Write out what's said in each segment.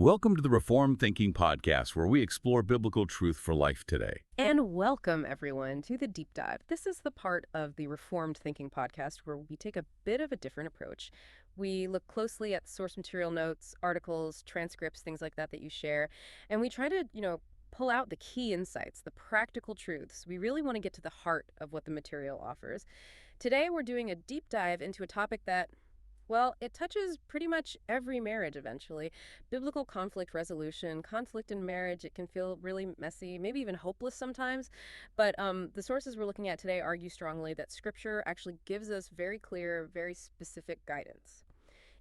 Welcome to the Reformed Thinking Podcast, where we explore biblical truth for life today. And welcome, everyone, to the Deep Dive. This is the part of the Reformed Thinking Podcast where we take a bit of a different approach. We look closely at source material notes, articles, transcripts, things like that you share, and we try to, pull out the key insights, the practical truths. We really want to get to the heart of what the material offers. Today, we're doing a deep dive into a topic that, well, it touches pretty much every marriage eventually. Biblical conflict resolution, conflict in marriage, it can feel really messy, maybe even hopeless sometimes. But the sources we're looking at today argue strongly that Scripture actually gives us very clear, very specific guidance.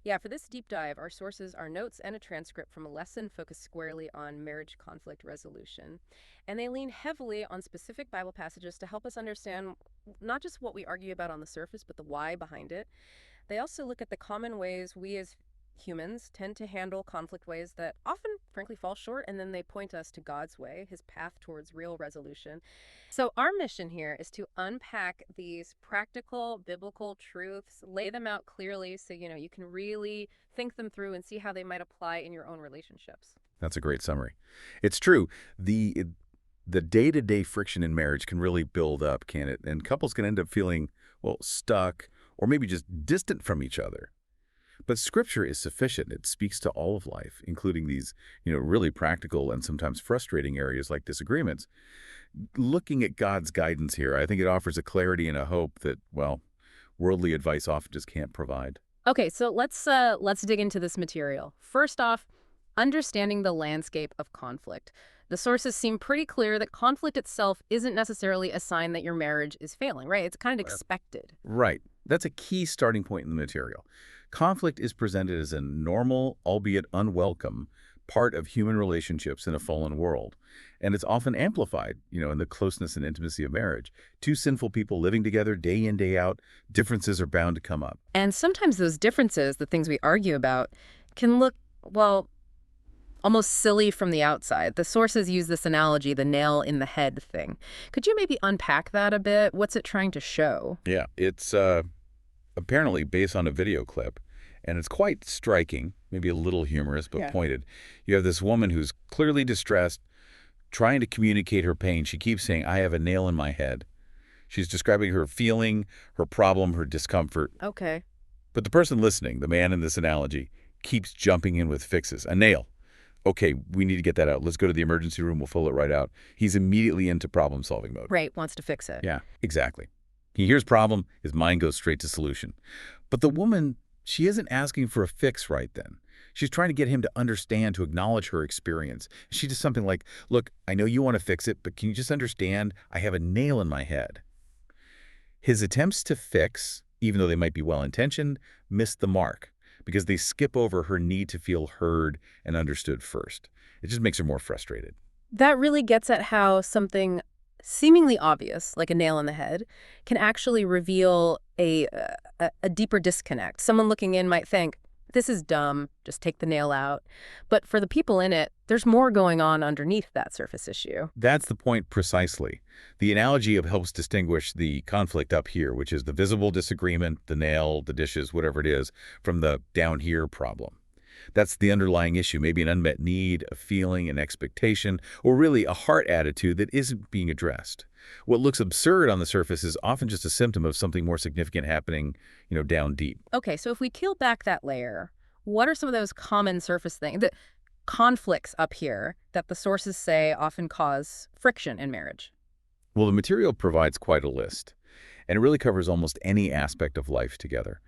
Yeah, for this deep dive, our sources are notes and a transcript from a lesson focused squarely on marriage conflict resolution. And they lean heavily on specific Bible passages to help us understand not just what we argue about on the surface, but the why behind it. They also look at the common ways we as humans tend to handle conflict ways that often, frankly, fall short, and then they point us to God's way, his path towards real resolution. So our mission here is to unpack these practical biblical truths, lay them out clearly so, you can really think them through and see how they might apply in your own relationships. That's a great summary. It's true. The day-to-day friction in marriage can really build up, can it? And couples can end up feeling, well, stuck or maybe just distant from each other. But Scripture is sufficient. It speaks to all of life, including these, really practical and sometimes frustrating areas like disagreements. Looking at God's guidance here, I think it offers a clarity and a hope that, well, worldly advice often just can't provide. Okay, so let's dig into this material. First off, understanding the landscape of conflict. The sources seem pretty clear that conflict itself isn't necessarily a sign that your marriage is failing, right? It's kind of expected. Right. That's a key starting point in the material. Conflict is presented as a normal, albeit unwelcome, part of human relationships in a fallen world. And it's often amplified, in the closeness and intimacy of marriage. Two sinful people living together day in, day out, differences are bound to come up. And sometimes those differences, the things we argue about, can look, well, almost silly from the outside. The sources use this analogy, the nail in the head thing. Could you maybe unpack that a bit? What's it trying to show? Yeah, it's apparently based on a video clip, and it's quite striking, maybe a little humorous, but pointed. You have this woman who's clearly distressed, trying to communicate her pain. She keeps saying, I have a nail in my head. She's describing her feeling, her problem, her discomfort. Okay. But the person listening, the man in this analogy, keeps jumping in with fixes. A nail. Okay, we need to get that out. Let's go to the emergency room. We'll pull it right out. He's immediately into problem-solving mode. Right, wants to fix it. Yeah, exactly. He hears problem, his mind goes straight to solution. But the woman, she isn't asking for a fix right then. She's trying to get him to understand, to acknowledge her experience. She does something like, look, I know you want to fix it, but can you just understand I have a nail in my head? His attempts to fix, even though they might be well-intentioned, miss the mark, because they skip over her need to feel heard and understood first. It just makes her more frustrated. That really gets at how something seemingly obvious, like a nail in the head, can actually reveal a deeper disconnect. Someone looking in might think, this is dumb, just take the nail out. But for the people in it, there's more going on underneath that surface issue. That's the point precisely. The analogy helps distinguish the conflict up here, which is the visible disagreement, the nail, the dishes, whatever it is, from the down here problem. That's the underlying issue, maybe an unmet need, a feeling, an expectation, or really a heart attitude that isn't being addressed. What looks absurd on the surface is often just a symptom of something more significant happening, down deep. Okay, so if we peel back that layer, what are some of those common surface things, the conflicts up here that the sources say often cause friction in marriage? Well, the material provides quite a list, and it really covers almost any aspect of life together.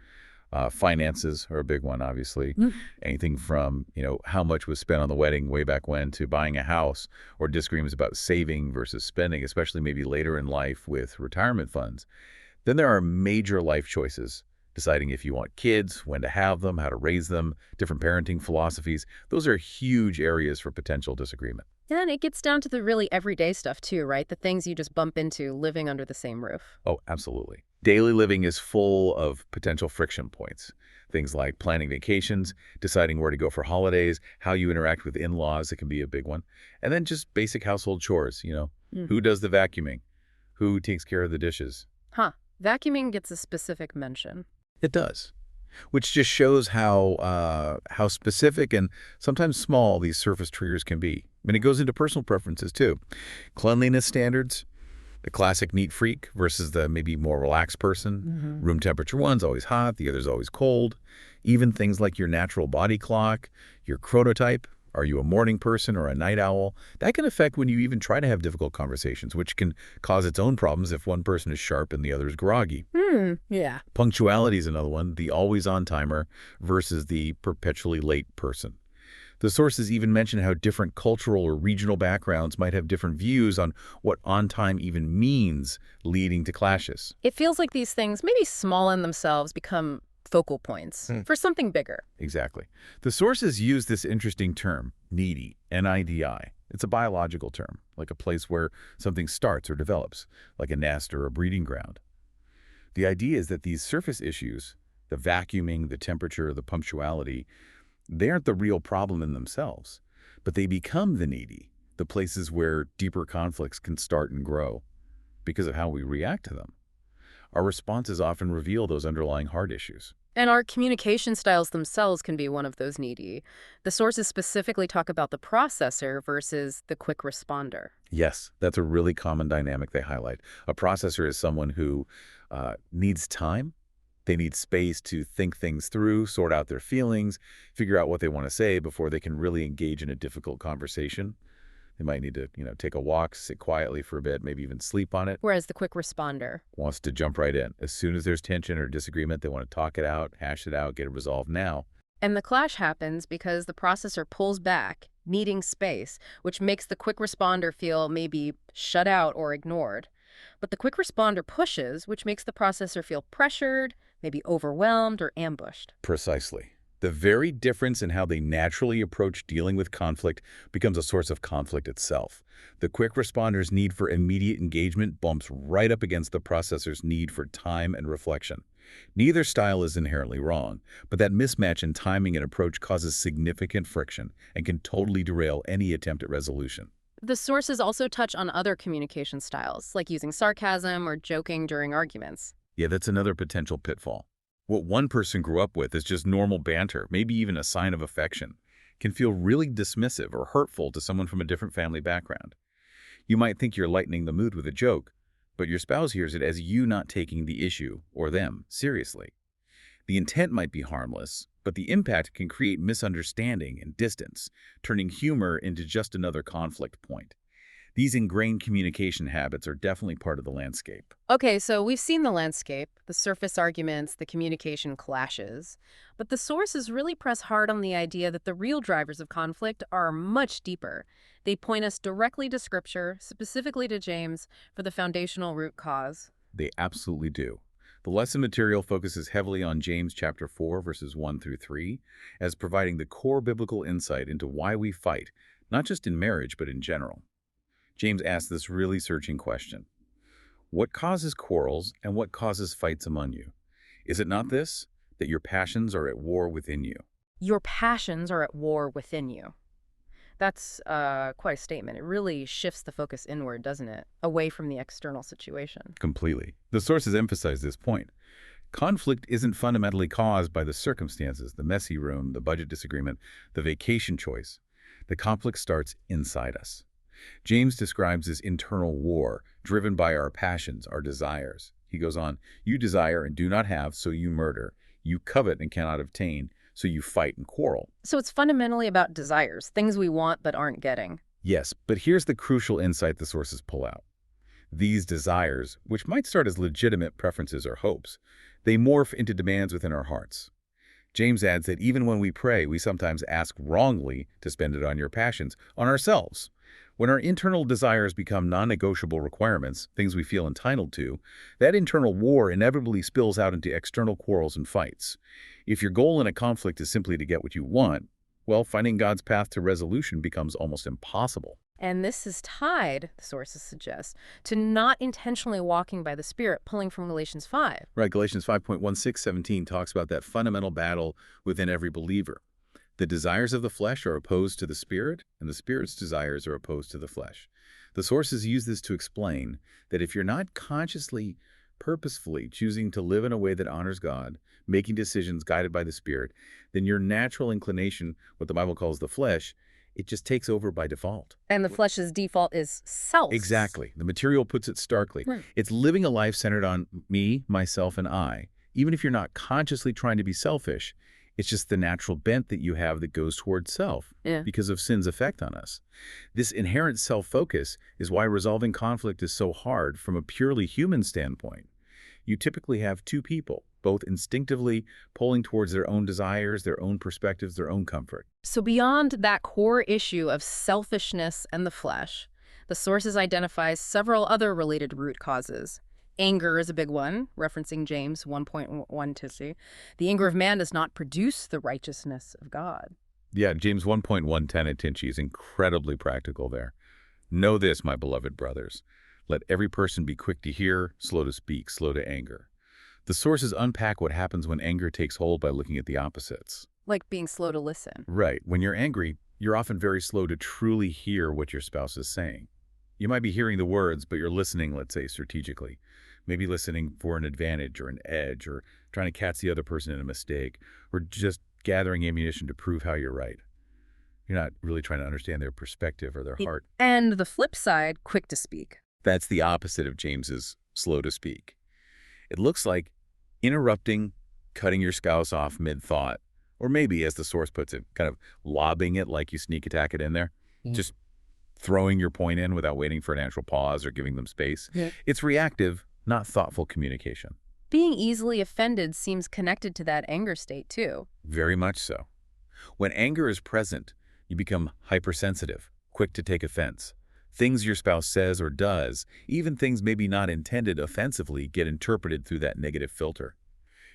Finances are a big one, obviously. Anything from, how much was spent on the wedding way back when to buying a house, or disagreements about saving versus spending, especially maybe later in life with retirement funds. Then there are major life choices, deciding if you want kids, when to have them, how to raise them, different parenting philosophies. Those are huge areas for potential disagreement. And it gets down to the really everyday stuff too, right? The things you just bump into living under the same roof. Oh, absolutely. Daily living is full of potential friction points. Things like planning vacations, deciding where to go for holidays, how you interact with in-laws, it can be a big one. And then just basic household chores, Who does the vacuuming? Who takes care of the dishes? Vacuuming gets a specific mention. It does. which just shows how specific and sometimes small these surface triggers can be. And it goes into personal preferences too. Cleanliness standards, the classic neat freak versus the maybe more relaxed person. Room temperature one's always hot, the other's always cold. Even things like your natural body clock, your chronotype. Are you a morning person or a night owl? That can affect when you even try to have difficult conversations, which can cause its own problems if one person is sharp and the other is groggy. Yeah. Punctuality is another one, the always-on timer versus the perpetually late person. The sources even mention how different cultural or regional backgrounds might have different views on what on time even means, leading to clashes. It feels like these things, maybe small in themselves, become focal points for something bigger. Exactly. The sources use this interesting term, needy, N-I-D-I. It's a biological term, like a place where something starts or develops, like a nest or a breeding ground. The idea is that these surface issues, the vacuuming, the temperature, the punctuality, they aren't the real problem in themselves, but they become the needy, the places where deeper conflicts can start and grow because of how we react to them. Our responses often reveal those underlying heart issues. And our communication styles themselves can be one of those needy. The sources specifically talk about the processor versus the quick responder. Yes, that's a really common dynamic they highlight. A processor is someone who needs time. They need space to think things through, sort out their feelings, figure out what they want to say before they can really engage in a difficult conversation. They might need to, take a walk, sit quietly for a bit, maybe even sleep on it. Whereas the quick responder Wants to jump right in. As soon as there's tension or disagreement, they want to talk it out, hash it out, get it resolved now. And the clash happens because the processor pulls back, needing space, which makes the quick responder feel maybe shut out or ignored. But the quick responder pushes, which makes the processor feel pressured, maybe overwhelmed or ambushed. Precisely. The very difference in how they naturally approach dealing with conflict becomes a source of conflict itself. The quick responder's need for immediate engagement bumps right up against the processor's need for time and reflection. Neither style is inherently wrong, but that mismatch in timing and approach causes significant friction and can totally derail any attempt at resolution. The sources also touch on other communication styles, like using sarcasm or joking during arguments. Yeah, that's another potential pitfall. What one person grew up with is just normal banter, maybe even a sign of affection, can feel really dismissive or hurtful to someone from a different family background. You might think you're lightening the mood with a joke, but your spouse hears it as you not taking the issue, or them, seriously. The intent might be harmless, but the impact can create misunderstanding and distance, turning humor into just another conflict point. These ingrained communication habits are definitely part of the landscape. Okay, so we've seen the landscape, the surface arguments, the communication clashes, but the sources really press hard on the idea that the real drivers of conflict are much deeper. They point us directly to Scripture, specifically to James, for the foundational root cause. They absolutely do. The lesson material focuses heavily on James chapter 4, verses 1 through 3, as providing the core biblical insight into why we fight, not just in marriage, but in general. James asks this really searching question. What causes quarrels and what causes fights among you? Is it not this, that your passions are at war within you? Your passions are at war within you. That's quite a statement. It really shifts the focus inward, doesn't it? Away from the external situation. Completely. The sources emphasize this point. Conflict isn't fundamentally caused by the circumstances, the messy room, the budget disagreement, the vacation choice. The conflict starts inside us. James describes this internal war, driven by our passions, our desires. He goes on, you desire and do not have, so you murder. You covet and cannot obtain, so you fight and quarrel. So it's fundamentally about desires, things we want but aren't getting. Yes, but here's the crucial insight the sources pull out. These desires, which might start as legitimate preferences or hopes, they morph into demands within our hearts. James adds that even when we pray, we sometimes ask wrongly to spend it on your passions, on ourselves. When our internal desires become non-negotiable requirements, things we feel entitled to, that internal war inevitably spills out into external quarrels and fights. If your goal in a conflict is simply to get what you want, well, finding God's path to resolution becomes almost impossible. And this is tied, the sources suggest, to not intentionally walking by the Spirit, pulling from Galatians 5. Right, Galatians 5.16-17 talks about that fundamental battle within every believer. The desires of the flesh are opposed to the Spirit, and the Spirit's desires are opposed to the flesh. The sources use this to explain that if you're not consciously purposefully choosing to live in a way that honors God, making decisions guided by the Spirit, then your natural inclination, what the Bible calls the flesh, it just takes over by default. And the flesh's default is self. Exactly. The material puts it starkly. Right. It's living a life centered on me, myself, and I. Even if you're not consciously trying to be selfish, it's just the natural bent that you have that goes towards self Yeah. because of sin's effect on us. This inherent self-focus is why resolving conflict is so hard from a purely human standpoint. You typically have two people, both instinctively pulling towards their own desires, their own perspectives, their own comfort. So beyond that core issue of selfishness and the flesh, the sources identify several other related root causes. Anger is a big one, referencing James 1.1 the anger of man does not produce the righteousness of God. Yeah, James 1.110 at Tinchy is incredibly practical there. Know this, my beloved brothers. Let every person be quick to hear, slow to speak, slow to anger. The sources unpack what happens when anger takes hold by looking at the opposites. Like being slow to listen. Right. When you're angry, you're often very slow to truly hear what your spouse is saying. You might be hearing the words, but you're listening, let's say, strategically. Maybe listening for an advantage or an edge, or trying to catch the other person in a mistake, or just gathering ammunition to prove how you're right. You're not really trying to understand their perspective or their heart. And the flip side, quick to speak. That's the opposite of James's slow to speak. It looks like interrupting, cutting your spouse off mid-thought, or maybe, as the source puts it, kind of lobbing it like you sneak attack it in there. Just throwing your point in without waiting for a natural pause or giving them space. Yeah. It's reactive, not thoughtful communication. Being easily offended seems connected to that anger state, too. Very much so. When anger is present, you become hypersensitive, quick to take offense. Things your spouse says or does, even things maybe not intended offensively, get interpreted through that negative filter.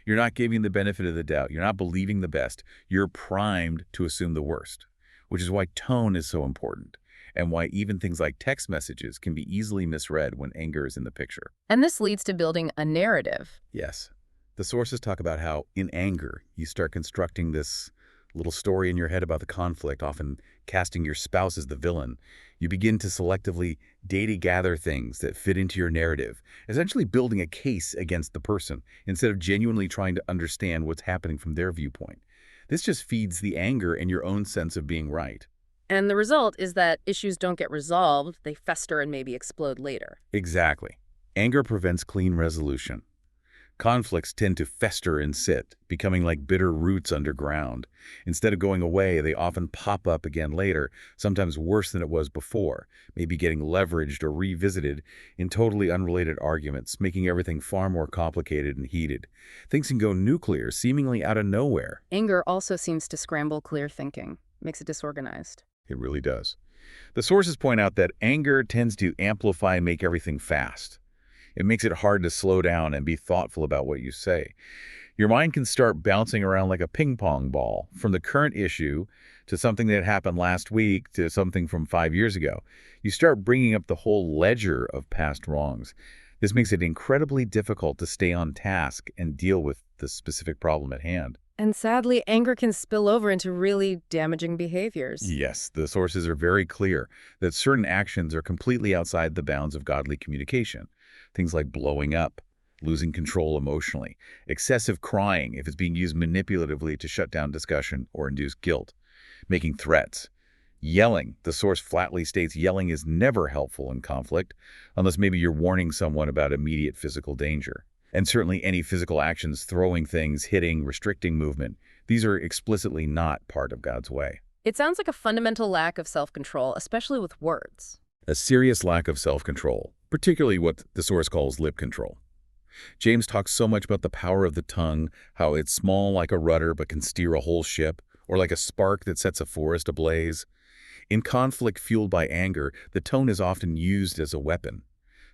You're not giving the benefit of the doubt. You're not believing the best. You're primed to assume the worst, which is why tone is so important, and why even things like text messages can be easily misread when anger is in the picture. And this leads to building a narrative. Yes. The sources talk about how, in anger, you start constructing this little story in your head about the conflict, often casting your spouse as the villain. You begin to selectively data-gather things that fit into your narrative, essentially building a case against the person, instead of genuinely trying to understand what's happening from their viewpoint. This just feeds the anger and your own sense of being right. And the result is that issues don't get resolved, they fester and maybe explode later. Exactly. Anger prevents clean resolution. Conflicts tend to fester and sit, becoming like bitter roots underground. Instead of going away, they often pop up again later, sometimes worse than it was before, maybe getting leveraged or revisited in totally unrelated arguments, making everything far more complicated and heated. Things can go nuclear, seemingly out of nowhere. Anger also seems to scramble clear thinking, makes it disorganized. It really does. The sources point out that anger tends to amplify and make everything fast. It makes it hard to slow down and be thoughtful about what you say. Your mind can start bouncing around like a ping pong ball, from the current issue to something that happened last week to something from 5 years ago. You start bringing up the whole ledger of past wrongs. This makes it incredibly difficult to stay on task and deal with the specific problem at hand. And sadly, anger can spill over into really damaging behaviors. Yes, the sources are very clear that certain actions are completely outside the bounds of godly communication. Things like blowing up, losing control emotionally, excessive crying if it's being used manipulatively to shut down discussion or induce guilt, making threats, yelling. The source flatly states yelling is never helpful in conflict, unless maybe you're warning someone about immediate physical danger. And certainly any physical actions, throwing things, hitting, restricting movement, these are explicitly not part of God's way. It sounds like a fundamental lack of self-control, especially with words. A serious lack of self-control, particularly what the source calls lip control. James talks so much about the power of the tongue, how it's small like a rudder but can steer a whole ship, or like a spark that sets a forest ablaze. In conflict fueled by anger, the tone is often used as a weapon.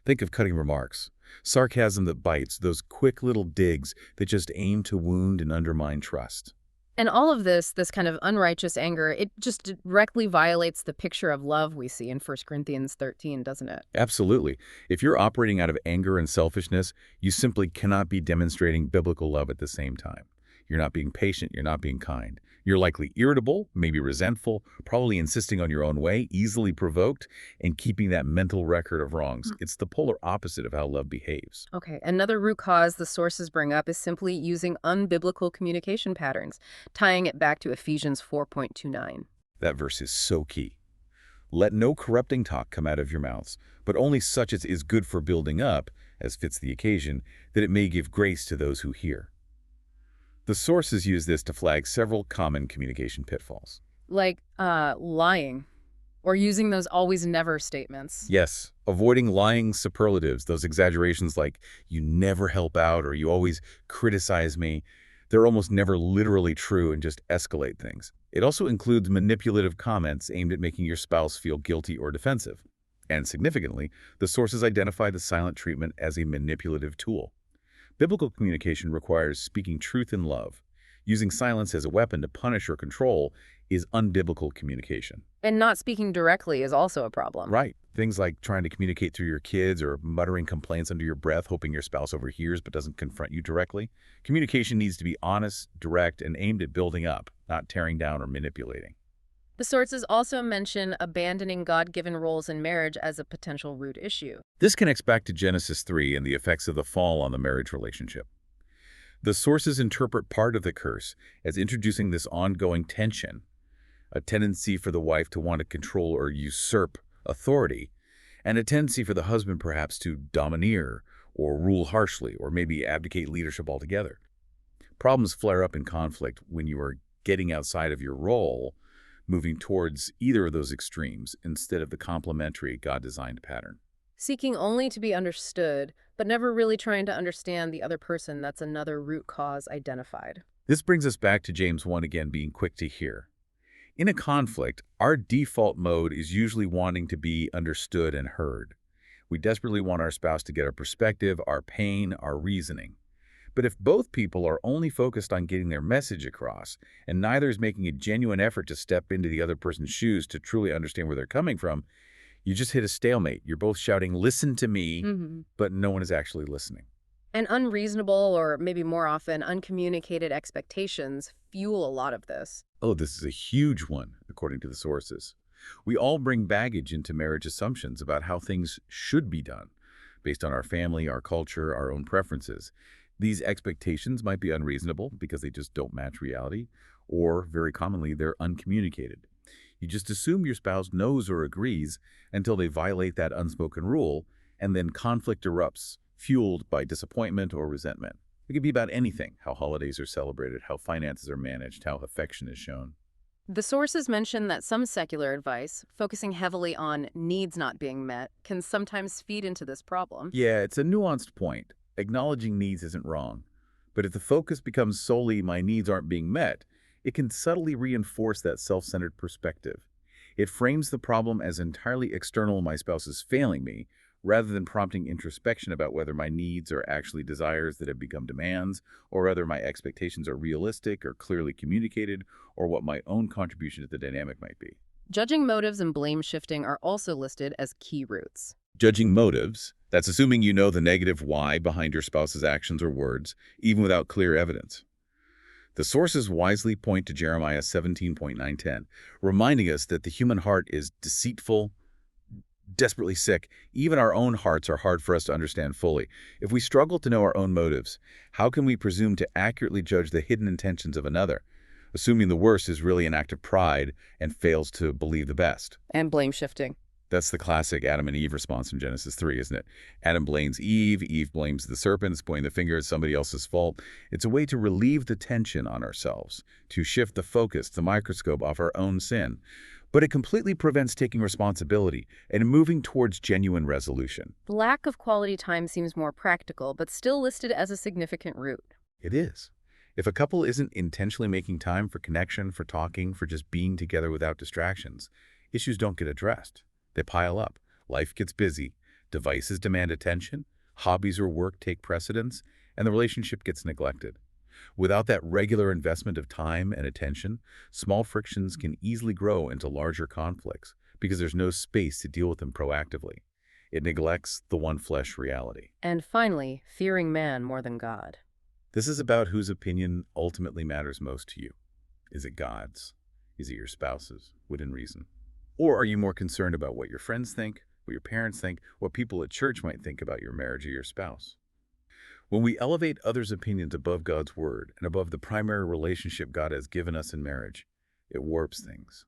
Think of cutting remarks, sarcasm that bites, those quick little digs that just aim to wound and undermine trust. And all of this kind of unrighteous anger, it just directly violates the picture of love we see in 1 Corinthians 13, doesn't it? Absolutely. If you're operating out of anger and selfishness, you simply cannot be demonstrating biblical love at the same time. You're not being patient. You're not being kind. You're likely irritable, maybe resentful, probably insisting on your own way, easily provoked, and keeping that mental record of wrongs. It's the polar opposite of how love behaves. Okay, another root cause the sources bring up is simply using unbiblical communication patterns, tying it back to Ephesians 4:29. That verse is so key. Let no corrupting talk come out of your mouths, but only such as is good for building up, as fits the occasion, that it may give grace to those who hear. The sources use this to flag several common communication pitfalls. Like lying or using those always never statements. Yes, avoiding lying superlatives, those exaggerations like, you never help out or you always criticize me. They're almost never literally true and just escalate things. It also includes manipulative comments aimed at making your spouse feel guilty or defensive. And significantly, the sources identify the silent treatment as a manipulative tool. Biblical communication requires speaking truth in love. Using silence as a weapon to punish or control is unbiblical communication. And not speaking directly is also a problem. Right. Things like trying to communicate through your kids or muttering complaints under your breath, hoping your spouse overhears but doesn't confront you directly. Communication needs to be honest, direct, and aimed at building up, not tearing down or manipulating. The sources also mention abandoning God-given roles in marriage as a potential root issue. This connects back to Genesis 3 and the effects of the fall on the marriage relationship. The sources interpret part of the curse as introducing this ongoing tension, a tendency for the wife to want to control or usurp authority, and a tendency for the husband perhaps to domineer or rule harshly or maybe abdicate leadership altogether. Problems flare up in conflict when you are getting outside of your role, moving towards either of those extremes instead of the complementary God-designed pattern. Seeking only to be understood, but never really trying to understand the other person, that's another root cause identified. This brings us back to James 1 again, being quick to hear. In a conflict, our default mode is usually wanting to be understood and heard. We desperately want our spouse to get our perspective, our pain, our reasoning. But if both people are only focused on getting their message across, and neither is making a genuine effort to step into the other person's shoes to truly understand where they're coming from, you just hit a stalemate. You're both shouting, "Listen to me," but no one is actually listening. And unreasonable, or maybe more often uncommunicated expectations fuel a lot of this. Oh, this is a huge one, according to the sources. We all bring baggage into marriage assumptions about how things should be done, based on our family, our culture, our own preferences. These expectations might be unreasonable because they just don't match reality, or very commonly, they're uncommunicated. You just assume your spouse knows or agrees until they violate that unspoken rule, and then conflict erupts, fueled by disappointment or resentment. It could be about anything: how holidays are celebrated, how finances are managed, how affection is shown. The sources mention that some secular advice, focusing heavily on needs not being met, can sometimes feed into this problem. Yeah, it's a nuanced point. Acknowledging needs isn't wrong. But if the focus becomes solely "my needs aren't being met," it can subtly reinforce that self-centered perspective. It frames the problem as entirely external: "my spouse is failing me," rather than prompting introspection about whether my needs are actually desires that have become demands, or whether my expectations are realistic or clearly communicated, or what my own contribution to the dynamic might be. Judging motives and blame shifting are also listed as key roots. Judging motives, that's assuming you know the negative why behind your spouse's actions or words, even without clear evidence. The sources wisely point to Jeremiah 17:9-10, reminding us that the human heart is deceitful, desperately sick. Even our own hearts are hard for us to understand fully. If we struggle to know our own motives, how can we presume to accurately judge the hidden intentions of another? Assuming the worst is really an act of pride and fails to believe the best. And blame shifting. That's the classic Adam and Eve response in Genesis 3, isn't it? Adam blames Eve, Eve blames the serpent, it's pointing the finger at somebody else's fault. It's a way to relieve the tension on ourselves, to shift the focus, the microscope, off our own sin. But it completely prevents taking responsibility and moving towards genuine resolution. The lack of quality time seems more practical, but still listed as a significant root. It is. If a couple isn't intentionally making time for connection, for talking, for just being together without distractions, issues don't get addressed. They pile up. Life gets busy. Devices demand attention. Hobbies or work take precedence, and the relationship gets neglected. Without that regular investment of time and attention, small frictions can easily grow into larger conflicts because there's no space to deal with them proactively. It neglects the one flesh reality. And finally, fearing man more than God. This is about whose opinion ultimately matters most to you. Is it God's? Is it your spouse's? Within reason? Or are you more concerned about what your friends think, what your parents think, what people at church might think about your marriage or your spouse? When we elevate others' opinions above God's word and above the primary relationship God has given us in marriage, it warps things.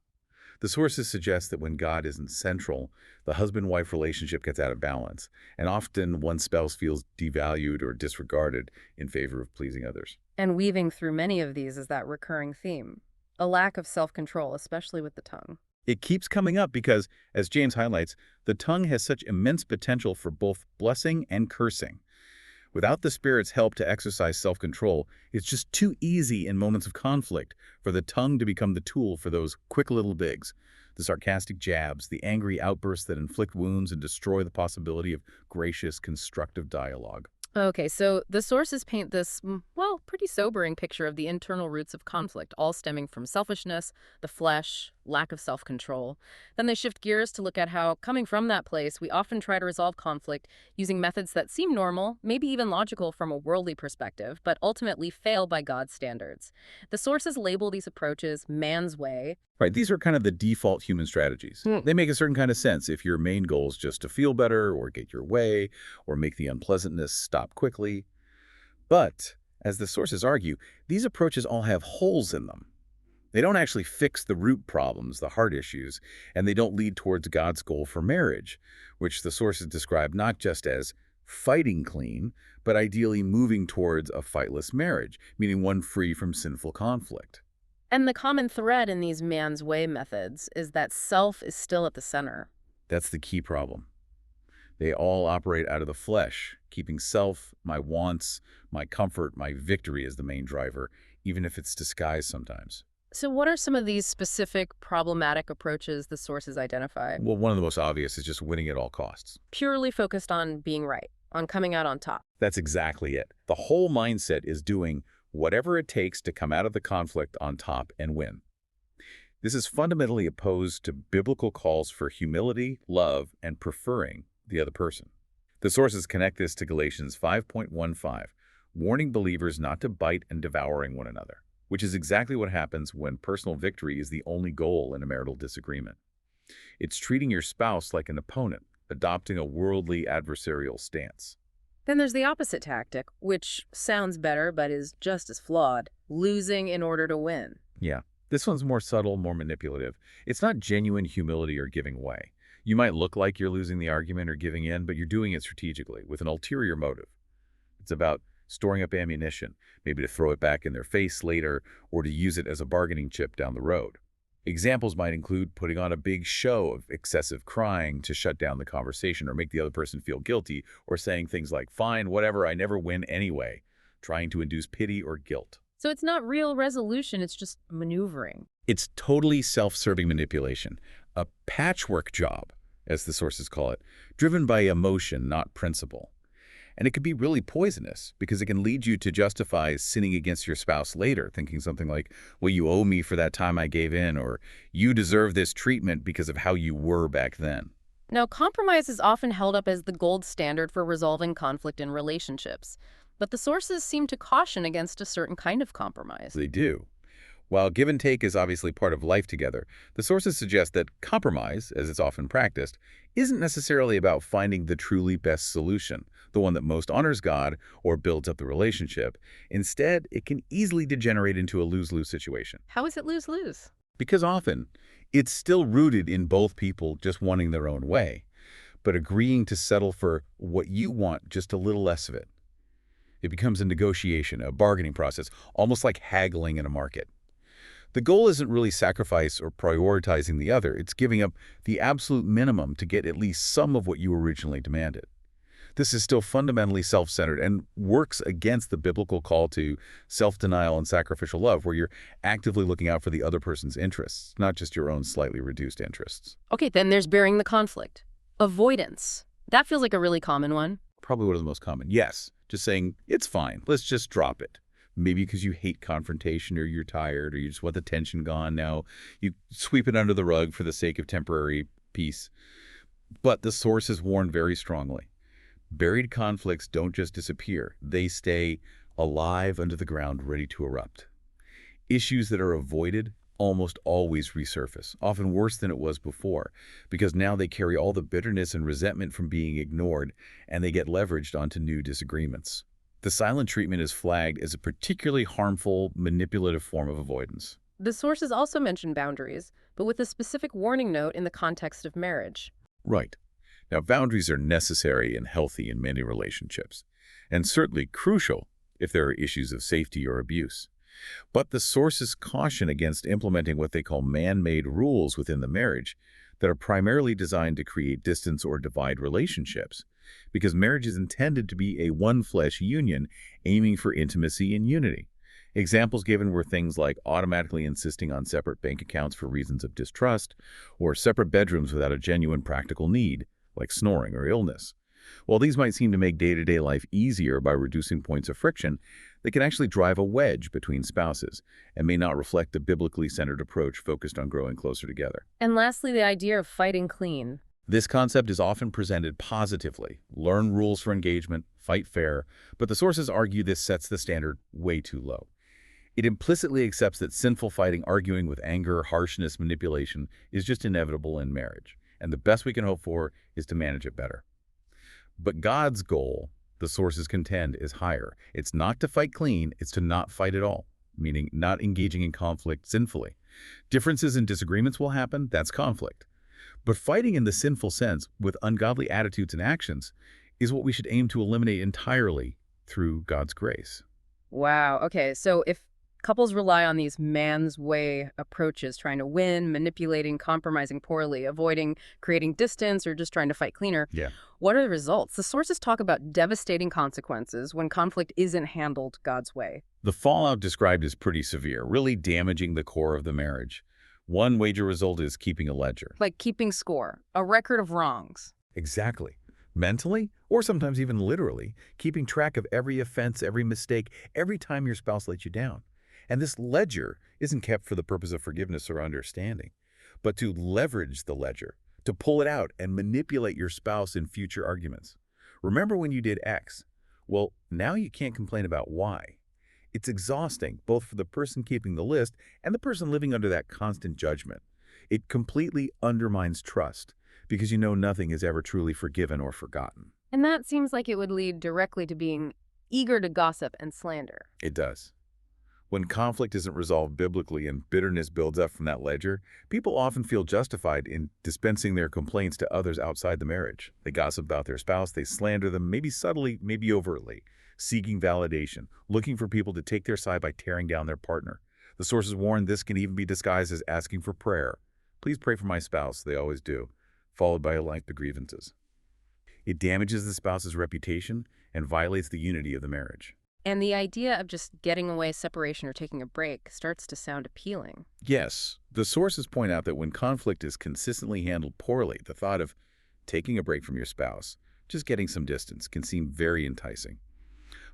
The sources suggest that when God isn't central, the husband-wife relationship gets out of balance, and often one spouse feels devalued or disregarded in favor of pleasing others. And weaving through many of these is that recurring theme, a lack of self-control, especially with the tongue. It keeps coming up because, as James highlights, the tongue has such immense potential for both blessing and cursing. Without the Spirit's help to exercise self-control, it's just too easy in moments of conflict for the tongue to become the tool for those quick little digs, the sarcastic jabs, the angry outbursts that inflict wounds and destroy the possibility of gracious, constructive dialogue. Okay, so the sources paint this, well, pretty sobering picture of the internal roots of conflict, all stemming from selfishness, the flesh, lack of self-control. Then they shift gears to look at how, coming from that place, we often try to resolve conflict using methods that seem normal, maybe even logical from a worldly perspective, but ultimately fail by God's standards. The sources label these approaches man's way. Right, these are kind of the default human strategies. They make a certain kind of sense if your main goal is just to feel better or get your way or make the unpleasantness stop quickly. But, as the sources argue, these approaches all have holes in them. They don't actually fix the root problems, the heart issues, and they don't lead towards God's goal for marriage, which the sources describe not just as fighting clean, but ideally moving towards a fightless marriage, meaning one free from sinful conflict. And the common thread in these man's way methods is that self is still at the center. That's the key problem. They all operate out of the flesh, keeping self, my wants, my comfort, my victory as the main driver, even if it's disguised sometimes. So what are some of these specific problematic approaches the sources identify? Well, one of the most obvious is just winning at all costs. Purely focused on being right, on coming out on top. That's exactly it. The whole mindset is doing whatever it takes to come out of the conflict on top and win. This is fundamentally opposed to biblical calls for humility, love, and preferring the other person. The sources connect this to Galatians 5.15, warning believers not to bite and devouring one another, which is exactly what happens when personal victory is the only goal in a marital disagreement. It's treating your spouse like an opponent, adopting a worldly adversarial stance. Then there's the opposite tactic, which sounds better but is just as flawed, losing in order to win. Yeah, this one's more subtle, more manipulative. It's not genuine humility or giving way. You might look like you're losing the argument or giving in, but you're doing it strategically, with an ulterior motive. It's about storing up ammunition, maybe to throw it back in their face later or to use it as a bargaining chip down the road. Examples might include putting on a big show of excessive crying to shut down the conversation or make the other person feel guilty, or saying things like, fine, whatever, I never win anyway, trying to induce pity or guilt. So it's not real resolution, it's just maneuvering. It's totally self-serving manipulation, a patchwork job, as the sources call it, driven by emotion, not principle. And it can be really poisonous because it can lead you to justify sinning against your spouse later, thinking something like, well, you owe me for that time I gave in, or you deserve this treatment because of how you were back then. Now, compromise is often held up as the gold standard for resolving conflict in relationships, but the sources seem to caution against a certain kind of compromise. They do. While give and take is obviously part of life together, the sources suggest that compromise, as it's often practiced, isn't necessarily about finding the truly best solution, the one that most honors God or builds up the relationship. Instead, it can easily degenerate into a lose-lose situation. How is it lose-lose? Because often, it's still rooted in both people just wanting their own way, but agreeing to settle for what you want, just a little less of it. It becomes a negotiation, a bargaining process, almost like haggling in a market. The goal isn't really sacrifice or prioritizing the other. It's giving up the absolute minimum to get at least some of what you originally demanded. This is still fundamentally self-centered and works against the biblical call to self-denial and sacrificial love, where you're actively looking out for the other person's interests, not just your own slightly reduced interests. Okay, then there's bearing the conflict. Avoidance. That feels like a really common one. Probably one of the most common. Yes, just saying, it's fine, let's just drop it. Maybe because you hate confrontation or you're tired or you just want the tension gone now. You sweep it under the rug for the sake of temporary peace. But the sources warn very strongly. Buried conflicts don't just disappear. They stay alive under the ground, ready to erupt. Issues that are avoided almost always resurface, often worse than it was before, because now they carry all the bitterness and resentment from being ignored, and they get leveraged onto new disagreements. The silent treatment is flagged as a particularly harmful, manipulative form of avoidance. The sources also mention boundaries, but with a specific warning note in the context of marriage. Right. Now, boundaries are necessary and healthy in many relationships, and certainly crucial if there are issues of safety or abuse. But the sources caution against implementing what they call man-made rules within the marriage that are primarily designed to create distance or divide relationships, because marriage is intended to be a one-flesh union aiming for intimacy and unity. Examples given were things like automatically insisting on separate bank accounts for reasons of distrust, or separate bedrooms without a genuine practical need, like snoring or illness. While these might seem to make day-to-day life easier by reducing points of friction, they can actually drive a wedge between spouses and may not reflect a biblically centered approach focused on growing closer together. And lastly, the idea of fighting clean. This concept is often presented positively. Learn rules for engagement, fight fair, but the sources argue this sets the standard way too low. It implicitly accepts that sinful fighting, arguing with anger, harshness, manipulation is just inevitable in marriage, and the best we can hope for is to manage it better. But God's goal, the sources contend, is higher. It's not to fight clean, it's to not fight at all, meaning not engaging in conflict sinfully. Differences and disagreements will happen, that's conflict. But fighting in the sinful sense, with ungodly attitudes and actions, is what we should aim to eliminate entirely through God's grace. Wow. Okay, so if couples rely on these man's way approaches, trying to win, manipulating, compromising poorly, avoiding creating distance, or just trying to fight cleaner, Yeah. what are the results? The sources talk about devastating consequences when conflict isn't handled God's way. The fallout described is pretty severe, really damaging the core of the marriage. One major result is keeping a ledger. Like keeping score, a record of wrongs. Exactly. Mentally, or sometimes even literally, keeping track of every offense, every mistake, every time your spouse let you down. And this ledger isn't kept for the purpose of forgiveness or understanding, but to leverage the ledger, to pull it out and manipulate your spouse in future arguments. Remember when you did X? Well, now you can't complain about Y. It's exhausting, both for the person keeping the list and the person living under that constant judgment. It completely undermines trust, because you know nothing is ever truly forgiven or forgotten. And that seems like it would lead directly to being eager to gossip and slander. It does. When conflict isn't resolved biblically and bitterness builds up from that ledger, people often feel justified in dispensing their complaints to others outside the marriage. They gossip about their spouse, they slander them, maybe subtly, maybe overtly, seeking validation, looking for people to take their side by tearing down their partner. The sources warn this can even be disguised as asking for prayer. Please pray for my spouse, they always do, followed by a list of grievances. It damages the spouse's reputation and violates the unity of the marriage. And the idea of just getting away, separation, or taking a break starts to sound appealing. Yes, the sources point out that when conflict is consistently handled poorly, the thought of taking a break from your spouse, just getting some distance, can seem very enticing.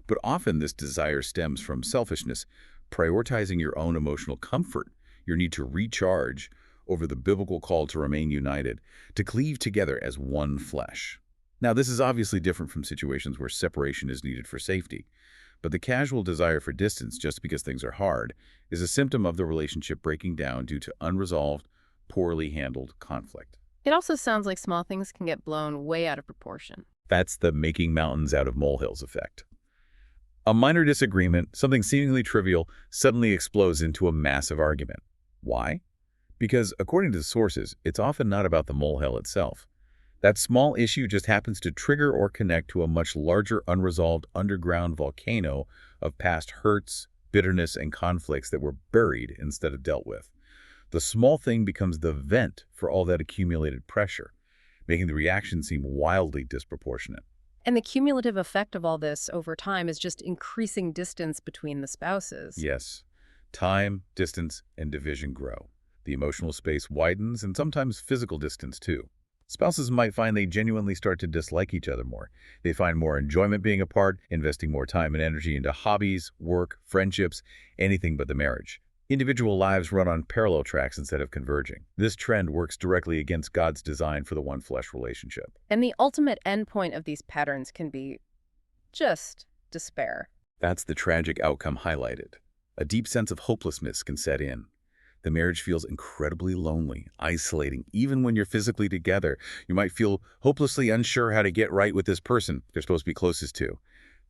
But often this desire stems from selfishness, prioritizing your own emotional comfort, your need to recharge, over the biblical call to remain united, to cleave together as one flesh. Now, this is obviously different from situations where separation is needed for safety. But the casual desire for distance just because things are hard is a symptom of the relationship breaking down due to unresolved, poorly handled conflict. It also sounds like small things can get blown way out of proportion. That's the making mountains out of molehills effect. A minor disagreement, something seemingly trivial, suddenly explodes into a massive argument. Why? Because, according to the sources, it's often not about the molehill itself. That small issue just happens to trigger or connect to a much larger unresolved underground volcano of past hurts, bitterness, and conflicts that were buried instead of dealt with. The small thing becomes the vent for all that accumulated pressure, making the reaction seem wildly disproportionate. And the cumulative effect of all this over time is just increasing distance between the spouses. Yes, time, distance, and division grow. The emotional space widens, and sometimes physical distance too. Spouses might find they genuinely start to dislike each other more. They find more enjoyment being apart, investing more time and energy into hobbies, work, friendships, anything but the marriage. Individual lives run on parallel tracks instead of converging. This trend works directly against God's design for the one-flesh relationship. And the ultimate endpoint of these patterns can be just despair. That's the tragic outcome highlighted. A deep sense of hopelessness can set in. The marriage feels incredibly lonely, isolating. Even when you're physically together, you might feel hopelessly unsure how to get right with this person you're supposed to be closest to.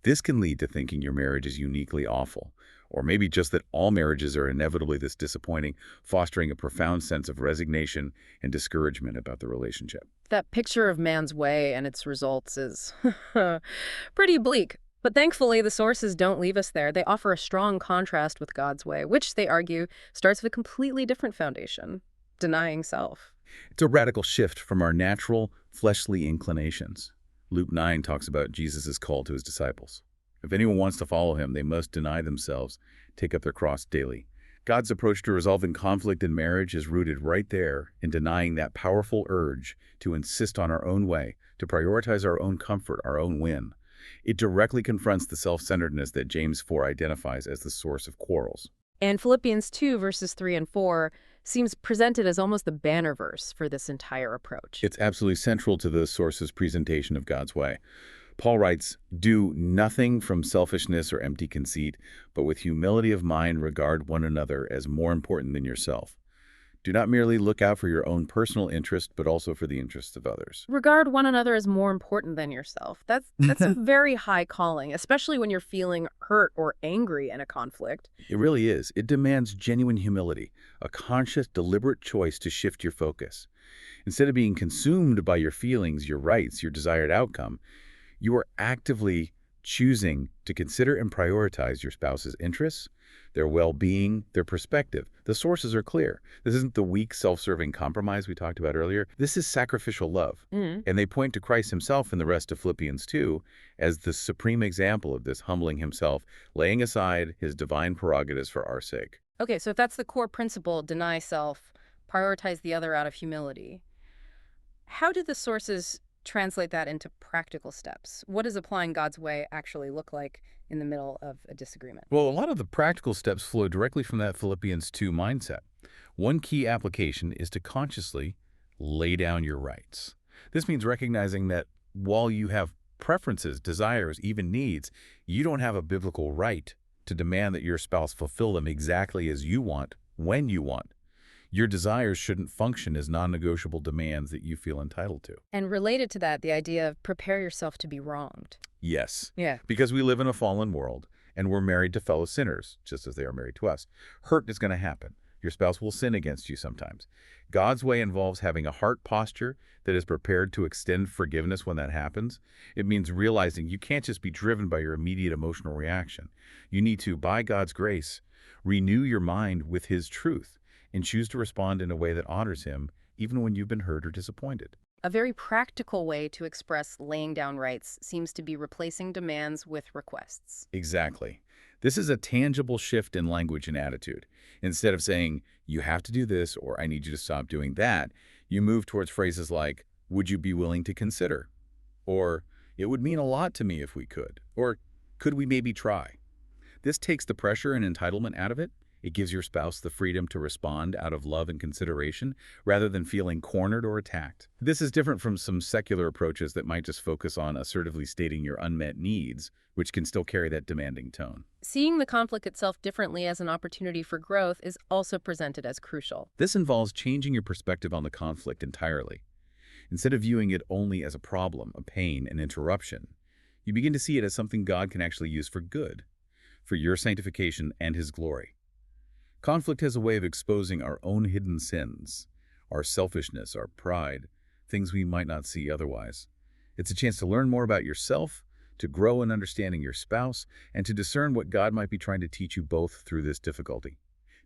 This can lead to thinking your marriage is uniquely awful, or maybe just that all marriages are inevitably this disappointing, fostering a profound sense of resignation and discouragement about the relationship. That picture of man's way and its results is pretty bleak. But thankfully, the sources don't leave us there. They offer a strong contrast with God's way, which, they argue, starts with a completely different foundation, denying self. It's a radical shift from our natural, fleshly inclinations. Luke 9 talks about Jesus' call to his disciples. If anyone wants to follow him, they must deny themselves, take up their cross daily. God's approach to resolving conflict in marriage is rooted right there in denying that powerful urge to insist on our own way, to prioritize our own comfort, our own win. It directly confronts the self-centeredness that James 4 identifies as the source of quarrels. And Philippians 2, verses 3 and 4, seems presented as almost the banner verse for this entire approach. It's absolutely central to the source's presentation of God's way. Paul writes, "Do nothing from selfishness or empty conceit, but with humility of mind regard one another as more important than yourself. Do not merely look out for your own personal interest, but also for the interests of others." Regard one another as more important than yourself. That's a very high calling, especially when you're feeling hurt or angry in a conflict. It really is. It demands genuine humility, a conscious, deliberate choice to shift your focus. Instead of being consumed by your feelings, your rights, your desired outcome, you are actively choosing to consider and prioritize your spouse's interests, their well-being, their perspective. The sources are clear. This isn't the weak, self-serving compromise we talked about earlier. This is sacrificial love. And they point to Christ himself in the rest of Philippians 2 as the supreme example of this, humbling himself, laying aside his divine prerogatives for our sake. Okay, so if that's the core principle, deny self, prioritize the other out of humility, how do the sources translate that into practical steps? What does applying God's way actually look like in the middle of a disagreement? Well, a lot of the practical steps flow directly from that Philippians 2 mindset. One key application is to consciously lay down your rights. This means recognizing that while you have preferences, desires, even needs, you don't have a biblical right to demand that your spouse fulfill them exactly as you want, when you want. Your desires shouldn't function as non-negotiable demands that you feel entitled to. And related to that, the idea of prepare yourself to be wronged. Yes. Yeah. Because we live in a fallen world, and we're married to fellow sinners, just as they are married to us. Hurt is going to happen. Your spouse will sin against you sometimes. God's way involves having a heart posture that is prepared to extend forgiveness when that happens. It means realizing you can't just be driven by your immediate emotional reaction. You need to, by God's grace, renew your mind with his truth and choose to respond in a way that honors him, even when you've been hurt or disappointed. A very practical way to express laying down rights seems to be replacing demands with requests. Exactly. This is a tangible shift in language and attitude. Instead of saying, you have to do this, or I need you to stop doing that, you move towards phrases like, would you be willing to consider? Or, it would mean a lot to me if we could. Or, could we maybe try? This takes the pressure and entitlement out of it. It gives your spouse the freedom to respond out of love and consideration rather than feeling cornered or attacked. This is different from some secular approaches that might just focus on assertively stating your unmet needs, which can still carry that demanding tone. Seeing the conflict itself differently as an opportunity for growth is also presented as crucial. This involves changing your perspective on the conflict entirely. Instead of viewing it only as a problem, a pain, an interruption, you begin to see it as something God can actually use for good, for your sanctification and his glory. Conflict has a way of exposing our own hidden sins, our selfishness, our pride, things we might not see otherwise. It's a chance to learn more about yourself, to grow in understanding your spouse, and to discern what God might be trying to teach you both through this difficulty.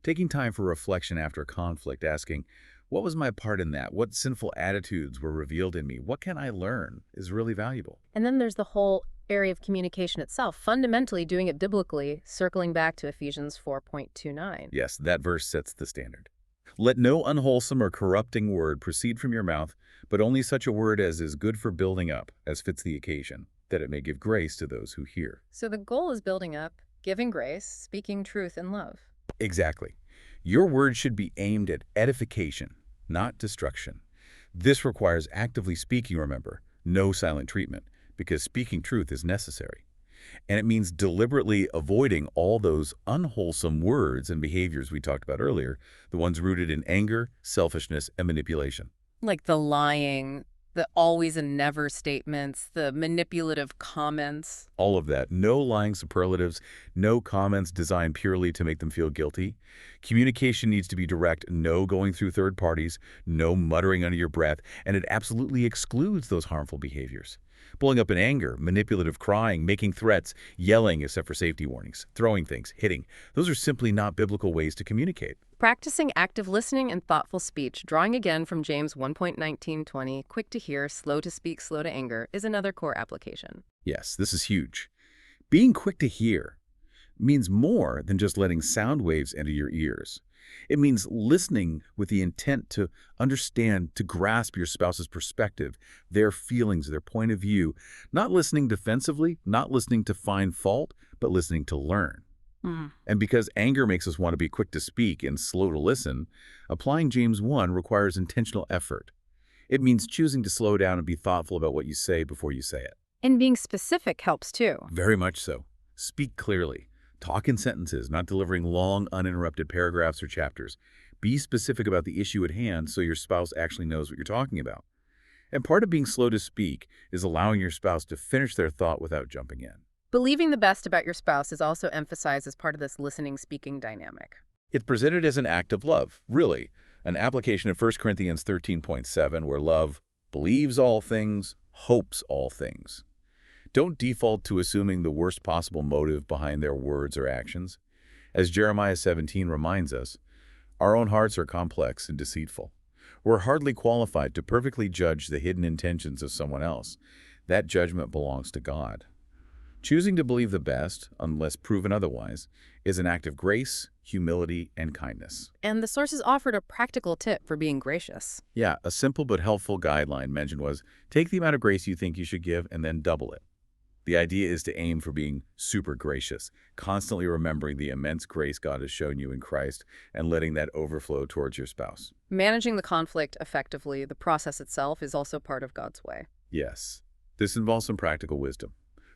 Taking time for reflection after a conflict, asking, what was my part in that? What sinful attitudes were revealed in me? What can I learn? Is really valuable. And then there's the whole area of communication itself, fundamentally doing it biblically, circling back to Ephesians 4:29. Yes, that verse sets the standard. Let no unwholesome or corrupting word proceed from your mouth, but only such a word as is good for building up, as fits the occasion, that it may give grace to those who hear. So the goal is building up, giving grace, speaking truth in love. Exactly. Your words should be aimed at edification, not destruction. This requires actively speaking, remember, no silent treatment, because speaking truth is necessary. And it means deliberately avoiding all those unwholesome words and behaviors we talked about earlier, the ones rooted in anger, selfishness, and manipulation. Like the lying, the always and never statements, the manipulative comments. All of that. No lying superlatives, no comments designed purely to make them feel guilty. Communication needs to be direct, no going through third parties, no muttering under your breath, and it absolutely excludes those harmful behaviors. Blowing up in anger, manipulative crying, making threats, yelling except for safety warnings, throwing things, hitting. Those are simply not biblical ways to communicate. Practicing active listening and thoughtful speech, drawing again from James 1:19-20, quick to hear, slow to speak, slow to anger, is another core application. Yes, this is huge. Being quick to hear means more than just letting sound waves enter your ears. It means listening with the intent to understand, to grasp your spouse's perspective, their feelings, their point of view. Not listening defensively, not listening to find fault, but listening to learn. And because anger makes us want to be quick to speak and slow to listen, applying James 1 requires intentional effort. It means choosing to slow down and be thoughtful about what you say before you say it. And being specific helps too. Very much so. Speak clearly. Talk in sentences, not delivering long, uninterrupted paragraphs or chapters. Be specific about the issue at hand so your spouse actually knows what you're talking about. And part of being slow to speak is allowing your spouse to finish their thought without jumping in. Believing the best about your spouse is also emphasized as part of this listening-speaking dynamic. It's presented as an act of love, really, an application of 1 Corinthians 13.7 where love believes all things, hopes all things. Don't default to assuming the worst possible motive behind their words or actions. As Jeremiah 17 reminds us, our own hearts are complex and deceitful. We're hardly qualified to perfectly judge the hidden intentions of someone else. That judgment belongs to God. Choosing to believe the best, unless proven otherwise, is an act of grace, humility, and kindness. And the sources offered a practical tip for being gracious. Yeah, a simple but helpful guideline mentioned was, take the amount of grace you think you should give and then double it. The idea is to aim for being super gracious, constantly remembering the immense grace God has shown you in Christ and letting that overflow towards your spouse. Managing the conflict effectively, the process itself, is also part of God's way. Yes, this involves some practical wisdom.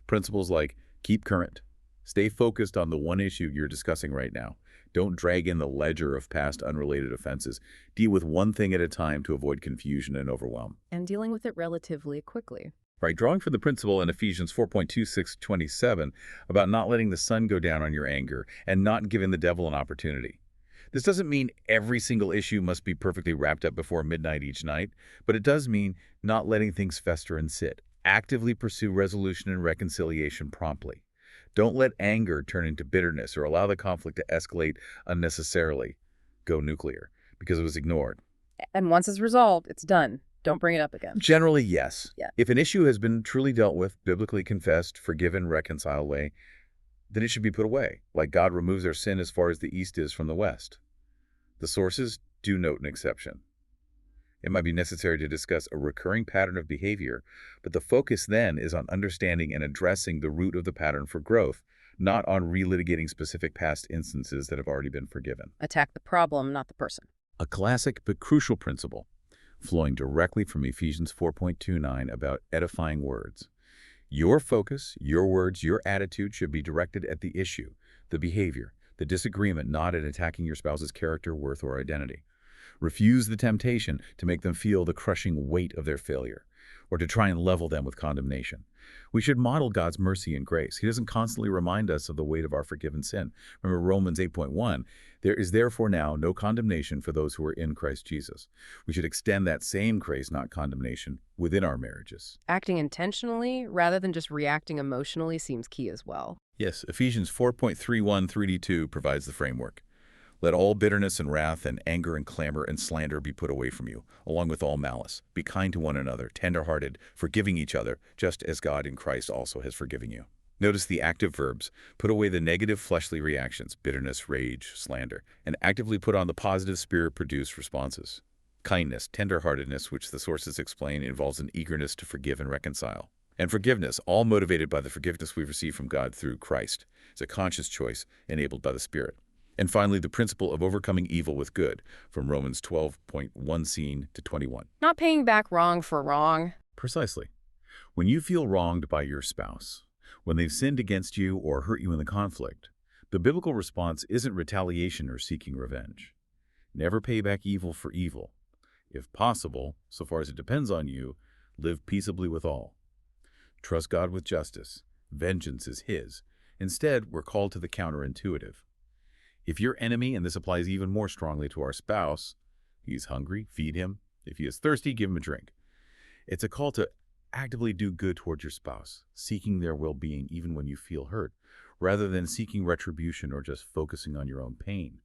Principles like keep current, stay focused on the one issue you're discussing right now. Don't drag in the ledger of past unrelated offenses. Deal with one thing at a time to avoid confusion and overwhelm. And dealing with it relatively quickly. Right, drawing from the principle in Ephesians 4.26-27 about not letting the sun go down on your anger and not giving the devil an opportunity. This doesn't mean every single issue must be perfectly wrapped up before midnight each night, but it does mean not letting things fester and sit. Actively pursue resolution and reconciliation promptly. Don't let anger turn into bitterness or allow the conflict to escalate unnecessarily. Go nuclear, because it was ignored. And once it's resolved, it's done. Don't bring it up again. Generally, yes. Yeah. If an issue has been truly dealt with, biblically confessed, forgiven, reconciled way, then it should be put away, like God removes our sin as far as the east is from the west. The sources do note an exception. It might be necessary to discuss a recurring pattern of behavior, but the focus then is on understanding and addressing the root of the pattern for growth, not on relitigating specific past instances that have already been forgiven. Attack the problem, not the person. A classic but crucial principle, flowing directly from Ephesians 4.29 about edifying words. Your focus, your words, your attitude should be directed at the issue, the behavior, the disagreement, not at attacking your spouse's character, worth, or identity. Refuse the temptation to make them feel the crushing weight of their failure, or to try and level them with condemnation. We should model God's mercy and grace. He doesn't constantly remind us of the weight of our forgiven sin. Remember Romans 8.1, there is therefore now no condemnation for those who are in Christ Jesus. We should extend that same grace, not condemnation, within our marriages. Acting intentionally rather than just reacting emotionally seems key as well. Yes, Ephesians 4.31-32 provides the framework. Let all bitterness and wrath and anger and clamor and slander be put away from you, along with all malice. Be kind to one another, tender-hearted, forgiving each other, just as God in Christ also has forgiven you. Notice the active verbs. Put away the negative fleshly reactions, bitterness, rage, slander, and actively put on the positive spirit-produced responses. Kindness, tender-heartedness, which the sources explain, involves an eagerness to forgive and reconcile. And forgiveness, all motivated by the forgiveness we've received from God through Christ, is a conscious choice enabled by the Spirit. And finally, the principle of overcoming evil with good, from Romans 12.1-21. Not paying back wrong for wrong. Precisely. When you feel wronged by your spouse, when they've sinned against you or hurt you in the conflict. The biblical response isn't retaliation or seeking revenge. Never pay back evil for evil. If possible, so far as it depends on you, live peaceably with all. Trust God with justice. Vengeance is His. Instead, we're called to the counterintuitive. If your enemy, and this applies even more strongly to our spouse, he's hungry, feed him. If he is thirsty, give him a drink. It's a call to actively do good toward your spouse, seeking their well-being even when you feel hurt, rather than seeking retribution or just focusing on your own pain.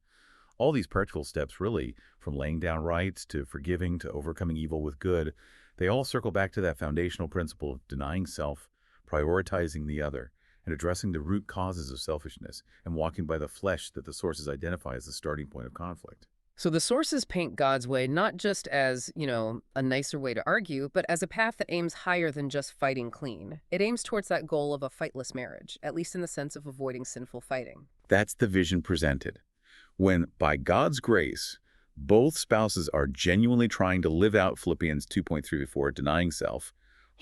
All these practical steps really, from laying down rights to forgiving to overcoming evil with good, they all circle back to that foundational principle of denying self, prioritizing the other, and addressing the root causes of selfishness and walking by the flesh that the sources identify as the starting point of conflict. So the sources paint God's way not just as, a nicer way to argue, but as a path that aims higher than just fighting clean. It aims towards that goal of a fightless marriage, at least in the sense of avoiding sinful fighting. That's the vision presented. When, by God's grace, both spouses are genuinely trying to live out Philippians 2.3-4, denying self,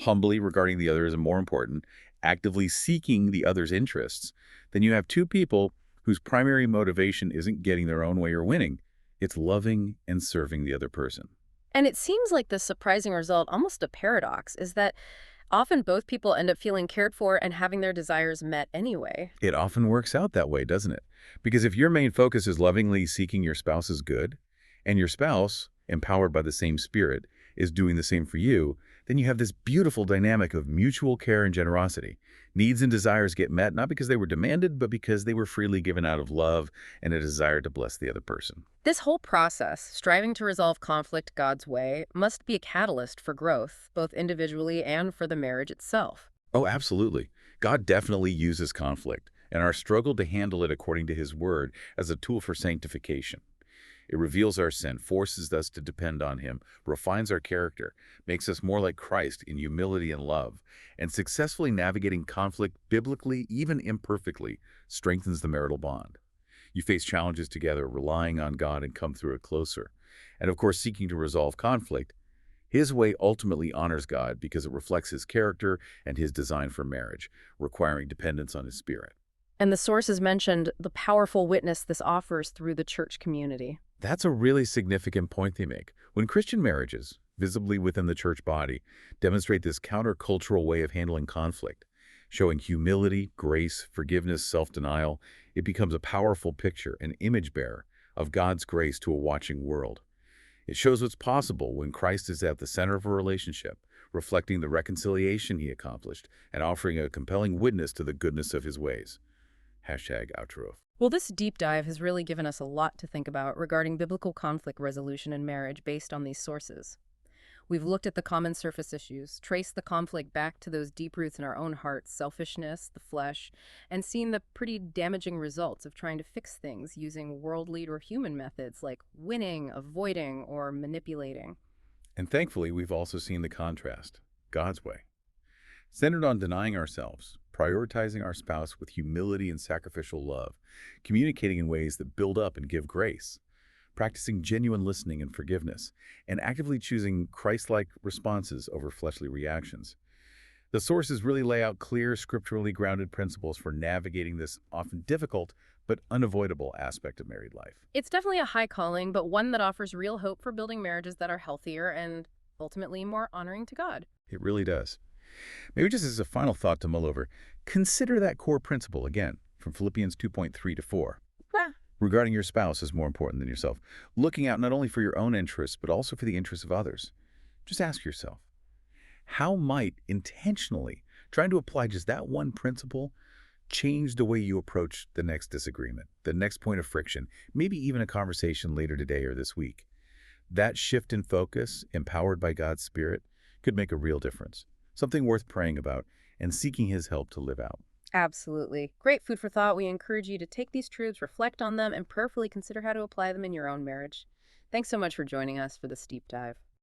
humbly regarding the other as more important, actively seeking the other's interests, then you have two people whose primary motivation isn't getting their own way or winning. It's loving and serving the other person. And it seems like the surprising result, almost a paradox, is that often both people end up feeling cared for and having their desires met anyway. It often works out that way, doesn't it? Because if your main focus is lovingly seeking your spouse's good, and your spouse, empowered by the same spirit, is doing the same for you, then you have this beautiful dynamic of mutual care and generosity. Needs and desires get met not because they were demanded, but because they were freely given out of love and a desire to bless the other person. This whole process, striving to resolve conflict God's way, must be a catalyst for growth, both individually and for the marriage itself. Oh, absolutely. God definitely uses conflict, and our struggle to handle it according to His Word as a tool for sanctification. It reveals our sin, forces us to depend on Him, refines our character, makes us more like Christ in humility and love, and successfully navigating conflict biblically, even imperfectly, strengthens the marital bond. You face challenges together, relying on God and come through it closer. And of course, seeking to resolve conflict, His way ultimately honors God because it reflects His character and His design for marriage, requiring dependence on His Spirit. And the sources mentioned the powerful witness this offers through the church community. That's a really significant point they make. When Christian marriages, visibly within the church body, demonstrate this countercultural way of handling conflict, showing humility, grace, forgiveness, self-denial, it becomes a powerful picture, an image bearer of God's grace to a watching world. It shows what's possible when Christ is at the center of a relationship, reflecting the reconciliation He accomplished and offering a compelling witness to the goodness of His ways. #outro. Well, this deep dive has really given us a lot to think about regarding biblical conflict resolution in marriage based on these sources. We've looked at the common surface issues, traced the conflict back to those deep roots in our own hearts, selfishness, the flesh, and seen the pretty damaging results of trying to fix things using worldly or human methods like winning, avoiding, or manipulating. And thankfully, we've also seen the contrast, God's way. Centered on denying ourselves, prioritizing our spouse with humility and sacrificial love, communicating in ways that build up and give grace, practicing genuine listening and forgiveness, and actively choosing Christ-like responses over fleshly reactions. The sources really lay out clear, scripturally grounded principles for navigating this often difficult but unavoidable aspect of married life. It's definitely a high calling, but one that offers real hope for building marriages that are healthier and ultimately more honoring to God. It really does. Maybe just as a final thought to mull over, consider that core principle again from Philippians 2.3-4. Regarding your spouse is more important than yourself, looking out not only for your own interests, but also for the interests of others. Just ask yourself, how might intentionally trying to apply just that one principle change the way you approach the next disagreement, the next point of friction, maybe even a conversation later today or this week? That shift in focus, empowered by God's Spirit, could make a real difference. Something worth praying about and seeking His help to live out. Absolutely. Great food for thought. We encourage you to take these truths, reflect on them, and prayerfully consider how to apply them in your own marriage. Thanks so much for joining us for this deep dive.